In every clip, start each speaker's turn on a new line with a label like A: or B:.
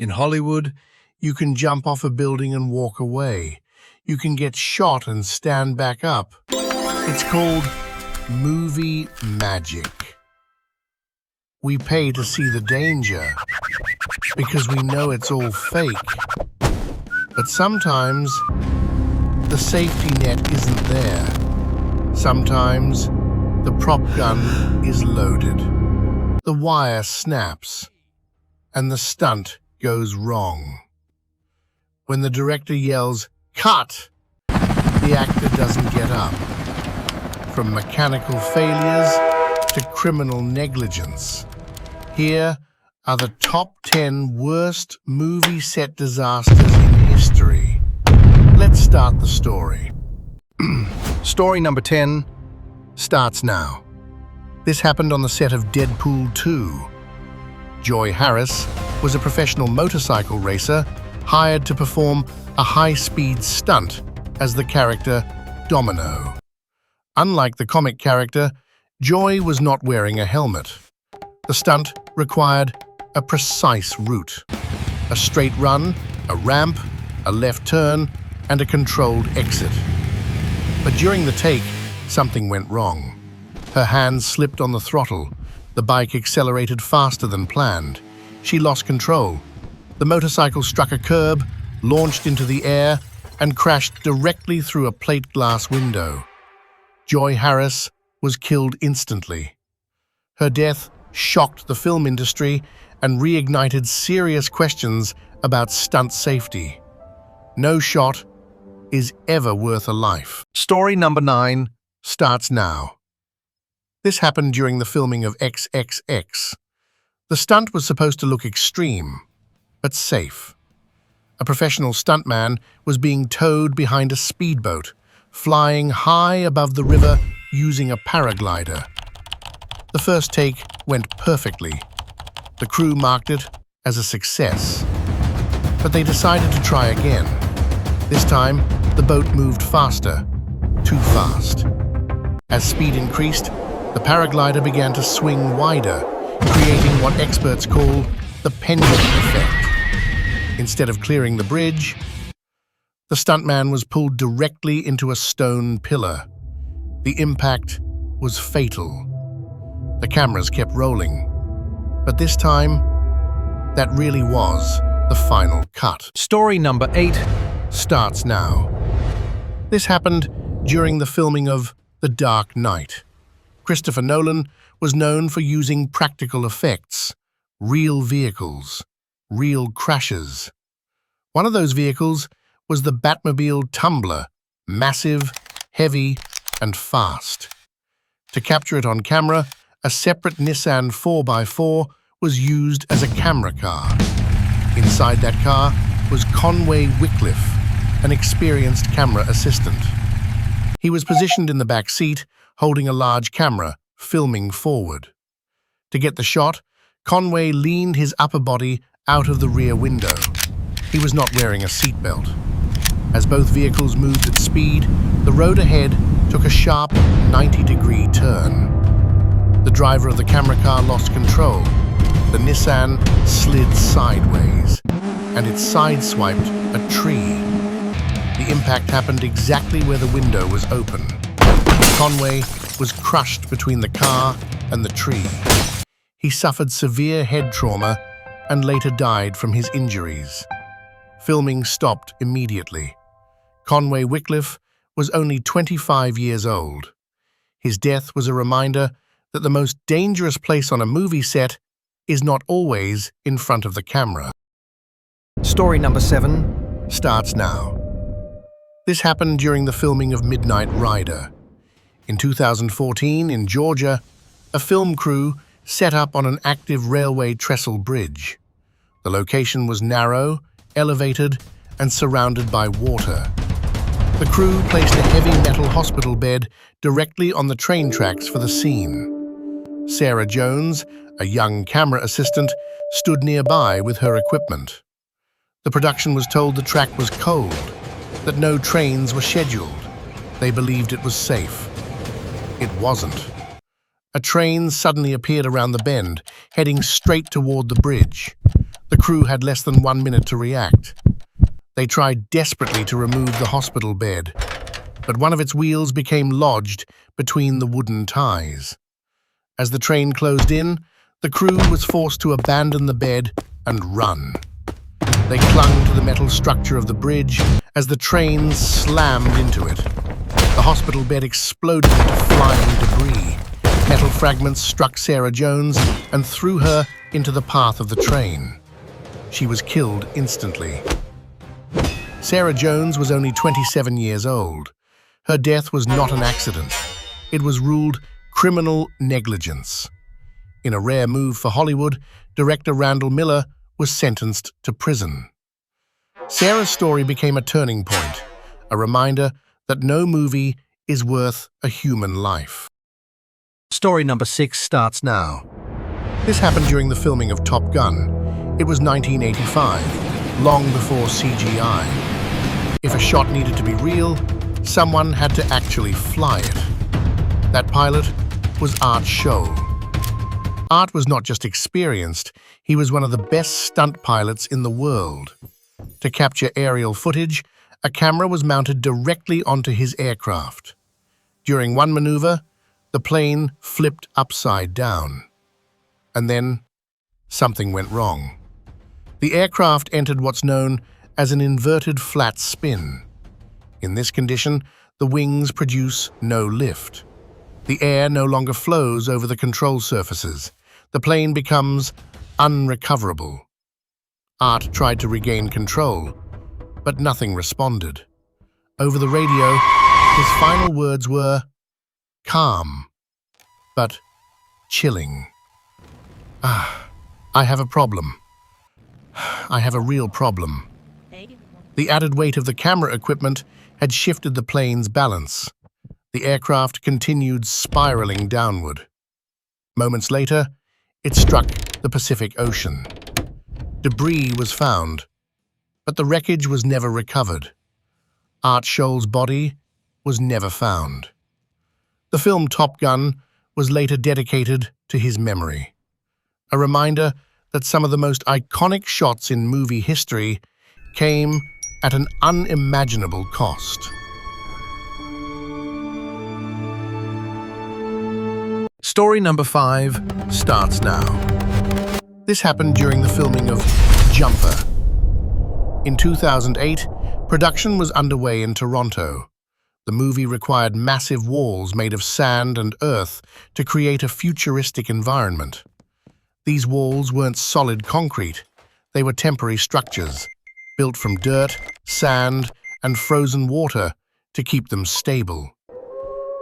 A: In Hollywood, you can jump off a building and walk away. You can get shot and stand back up. It's called movie magic. We pay to see the danger because we know it's all fake. But sometimes the safety net isn't there. Sometimes the prop gun is loaded. The wire snaps and the stunt goes wrong. When the director yells, "Cut!" the actor doesn't get up. From mechanical failures to criminal negligence, here are the top 10 worst movie set disasters in history. Let's start the story. Story number 10 starts now. This happened on the set of Deadpool 2. Joy Harris was a professional motorcycle racer hired to perform a high-speed stunt as the character Domino. Unlike the comic character, Joy was not wearing a helmet. The stunt required a precise route: a straight run, a ramp, a left turn, and a controlled exit. But during the take, something went wrong. Her hands slipped on the throttle. The bike accelerated faster than planned. She lost control. The motorcycle struck a curb, launched into the air, and crashed directly through a plate glass window. Joy Harris was killed instantly. Her death shocked the film industry and reignited serious questions about stunt safety. No shot is ever worth a life. Story number 9 starts now. This happened during the filming of XXX. The stunt was supposed to look extreme, but safe. A professional stuntman was being towed behind a speedboat, flying high above the river using a paraglider. The first take went perfectly. The crew marked it as a success. But they decided to try again. This time, the boat moved faster, too fast. As speed increased, the paraglider began to swing wider, creating what experts call the pendulum effect. Instead of clearing the bridge, the stuntman was pulled directly into a stone pillar. The impact was fatal. The cameras kept rolling, but this time, that really was the final cut. Story number 8 starts now. This happened during the filming of The Dark Knight. Christopher Nolan was known for using practical effects, real vehicles, real crashes. One of those vehicles was the Batmobile Tumbler, massive, heavy, and fast. To capture it on camera, a separate Nissan 4x4 was used as a camera car. Inside that car was Conway Wycliffe, an experienced camera assistant. He was positioned in the back seat, holding a large camera, filming forward. To get the shot, Conway leaned his upper body out of the rear window. He was not wearing a seatbelt. As both vehicles moved at speed, the road ahead took a sharp 90-degree turn. The driver of the camera car lost control. The Nissan slid sideways, and it sideswiped a tree. The impact happened exactly where the window was open. Conway was crushed between the car and the tree. He suffered severe head trauma and later died from his injuries. Filming stopped immediately. Conway Wycliffe was only 25 years old. His death was a reminder that the most dangerous place on a movie set is not always in front of the camera. Story number 7 starts now. This happened during the filming of Midnight Rider. In 2014, in Georgia, a film crew set up on an active railway trestle bridge. The location was narrow, elevated, and surrounded by water. The crew placed a heavy metal hospital bed directly on the train tracks for the scene. Sarah Jones, a young camera assistant, stood nearby with her equipment. The production was told the track was cold, that no trains were scheduled. They believed it was safe. It wasn't. A train suddenly appeared around the bend, heading straight toward the bridge. The crew had less than 1 minute to react. They tried desperately to remove the hospital bed, but one of its wheels became lodged between the wooden ties. As the train closed in, the crew was forced to abandon the bed and run. They clung to the metal structure of the bridge as the train slammed into it. The hospital bed exploded into flying debris. Metal fragments struck Sarah Jones and threw her into the path of the train. She was killed instantly. Sarah Jones was only 27 years old. Her death was not an accident. It was ruled criminal negligence. In a rare move for Hollywood, director Randall Miller was sentenced to prison. Sarah's story became a turning point, a reminder that no movie is worth a human life.
B: Story number 6 starts now.
A: This happened during the filming of Top Gun. It was 1985, long before CGI. If a shot needed to be real, someone had to actually fly it. That pilot was Art Scholl. Art was not just experienced, he was one of the best stunt pilots in the world. To capture aerial footage, a camera was mounted directly onto his aircraft. During one maneuver, the plane flipped upside down. And then, something went wrong. The aircraft entered what's known as an inverted flat spin. In this condition, the wings produce no lift. The air no longer flows over the control surfaces. The plane becomes unrecoverable. Art tried to regain control, but nothing responded. Over the radio, his final words were calm, but chilling. I have a problem. I have a real problem. The added weight of the camera equipment had shifted the plane's balance. The aircraft continued spiraling downward. Moments later, it struck the Pacific Ocean. Debris was found, but the wreckage was never recovered. Art Scholl's body was never found. The film Top Gun was later dedicated to his memory, a reminder that some of the most iconic shots in movie history came at an unimaginable cost.
B: Story number 5
A: Starts now. This happened during the filming of Jumper. In 2008, production was underway in Toronto. The movie required massive walls made of sand and earth to create a futuristic environment. These walls weren't solid concrete. They were temporary structures, built from dirt, sand, and frozen water to keep them stable.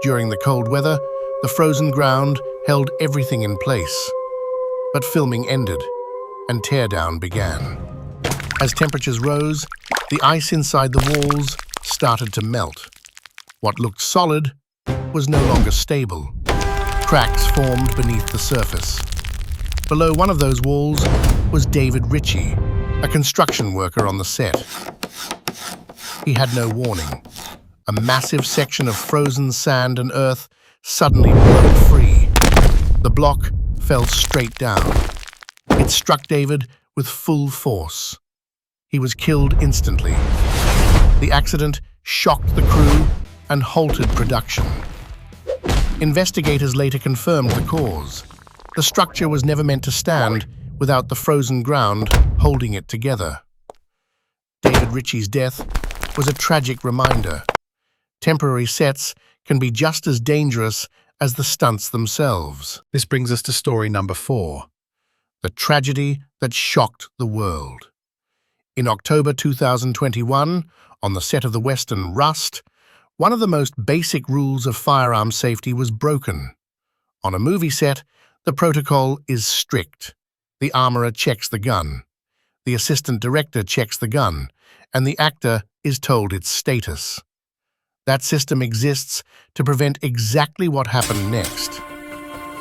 A: During the cold weather, the frozen ground held everything in place. But filming ended, and teardown began. As temperatures rose, the ice inside the walls started to melt. What looked solid was no longer stable. Cracks formed beneath the surface. Below one of those walls was David Ritchie, a construction worker on the set. He had no warning. A massive section of frozen sand and earth suddenly broke free. The block fell straight down. It struck David with full force. He was killed instantly. The accident shocked the crew and halted production. Investigators later confirmed the cause. The structure was never meant to stand without the frozen ground holding it together. David Ritchie's death was a tragic reminder. Temporary sets can be just as dangerous as the stunts themselves.
B: This brings us to story number 4.
A: The tragedy that shocked the world. In October 2021, on the set of the Western Rust, one of the most basic rules of firearm safety was broken. On a movie set, the protocol is strict. The armorer checks the gun. The assistant director checks the gun, and the actor is told its status. That system exists to prevent exactly what happened next.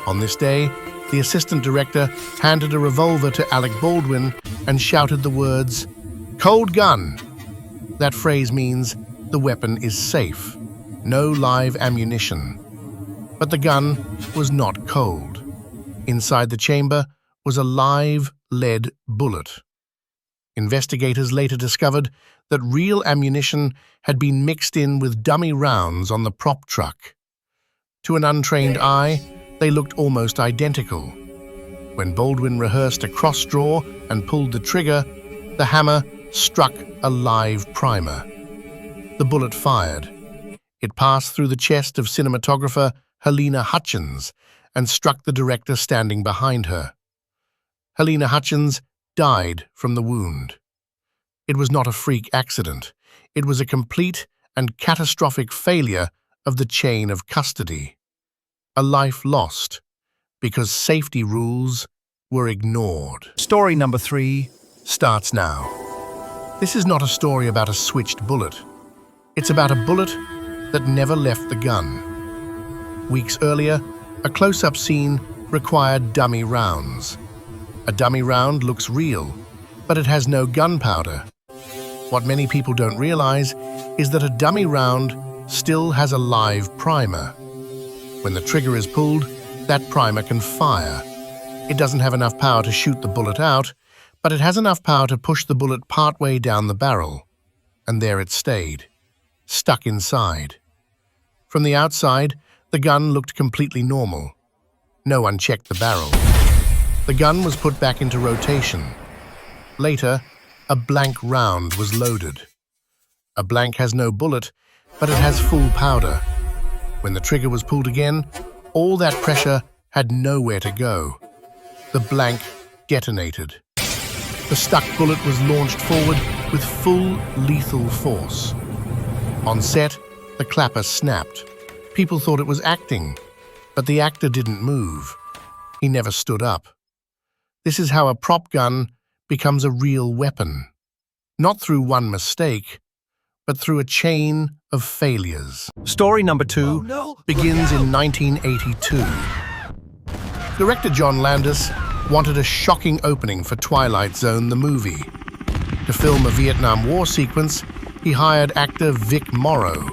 A: On this day, the assistant director handed a revolver to Alec Baldwin and shouted the words, "Cold gun." That phrase means the weapon is safe, no live ammunition. But the gun was not cold. Inside the chamber was a live lead bullet. Investigators later discovered that real ammunition had been mixed in with dummy rounds on the prop truck. To an untrained eye, they looked almost identical. When Baldwin rehearsed a cross-draw and pulled the trigger, the hammer struck a live primer. The bullet fired. It passed through the chest of cinematographer Helena Hutchins and struck the director standing behind her. Helena Hutchins died from the wound. It was not a freak accident. It was a complete and catastrophic failure of the chain of custody. A life lost because safety rules were ignored.
B: Story number 3.
A: Starts now. This is not a story about a switched bullet. It's about a bullet that never left the gun. Weeks earlier, a close-up scene required dummy rounds. A dummy round looks real, but it has no gunpowder. What many people don't realize is that a dummy round still has a live primer. When the trigger is pulled, that primer can fire. It doesn't have enough power to shoot the bullet out, but it has enough power to push the bullet partway down the barrel. And there it stayed, stuck inside. From the outside, the gun looked completely normal. No one checked the barrel. The gun was put back into rotation. Later, a blank round was loaded. A blank has no bullet, but it has full powder. When the trigger was pulled again, all that pressure had nowhere to go. The blank detonated. The stuck bullet was launched forward with full lethal force. On set, the clapper snapped. People thought it was acting, but the actor didn't move. He never stood up. This is how a prop gun becomes a real weapon. Not through one mistake, but through a chain of failures.
B: Story number 2
A: Begins in 1982. Director John Landis wanted a shocking opening for Twilight Zone the movie. To film a Vietnam War sequence, he hired actor Vic Morrow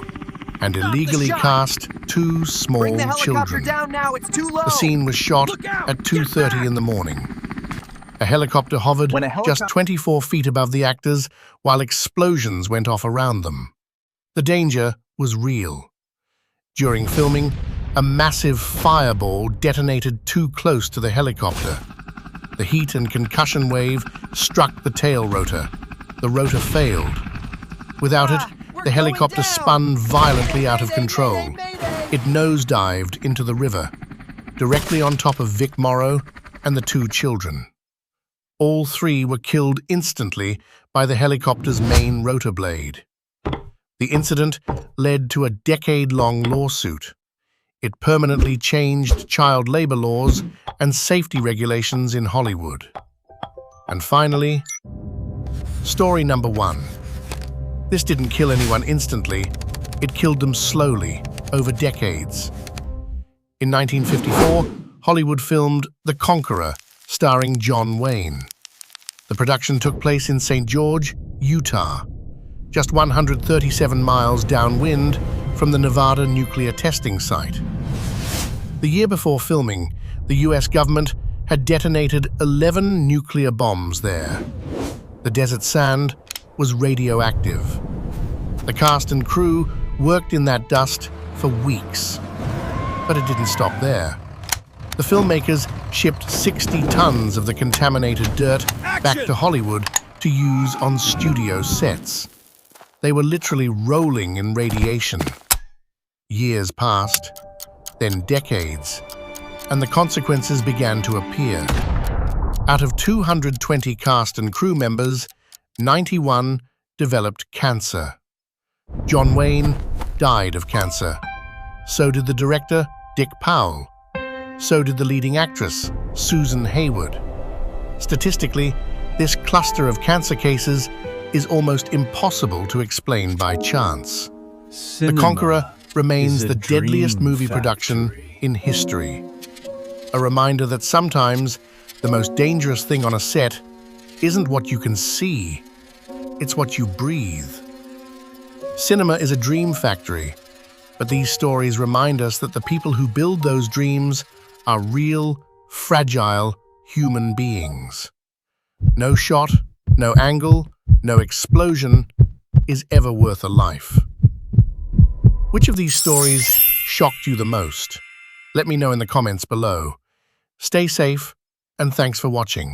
A: and illegally cast 2 small children. The scene was shot at 2:30 in the morning. A helicopter hovered just 24 feet above the actors while explosions went off around them. The danger was real. During filming, a massive fireball detonated too close to the helicopter. The heat and concussion wave struck the tail rotor. The rotor failed. Without it, the helicopter spun violently out of control. It nosedived into the river, directly on top of Vic Morrow and the 2 children. All 3 were killed instantly by the helicopter's main rotor blade. The incident led to a decade-long lawsuit. It permanently changed child labor laws and safety regulations in Hollywood. And finally, story number 1. This didn't kill anyone instantly. It killed them slowly, over decades. In 1954, Hollywood filmed The Conqueror, starring John Wayne. The production took place in St. George, Utah, just 137 miles downwind from the Nevada nuclear testing site. The year before filming, the US government had detonated 11 nuclear bombs there. The desert sand was radioactive. The cast and crew worked in that dust for weeks. But it didn't stop there. The filmmakers shipped 60 tons of the contaminated dirt back to Hollywood to use on studio sets. They were literally rolling in radiation. Years passed, then decades, and the consequences began to appear. Out of 220 cast and crew members, 91 developed cancer. John Wayne died of cancer. So did the director, Dick Powell. So did the leading actress, Susan Hayward. Statistically, this cluster of cancer cases is almost impossible to explain by chance. The Conqueror remains the deadliest movie production in history. A reminder that sometimes the most dangerous thing on a set isn't what you can see, it's what you breathe. Cinema is a dream factory, but these stories remind us that the people who build those dreams are real, fragile human beings. No shot, No angle, no explosion is ever worth a life. Which of these stories shocked you the most? Let me know in the comments below. Stay safe, and thanks for watching.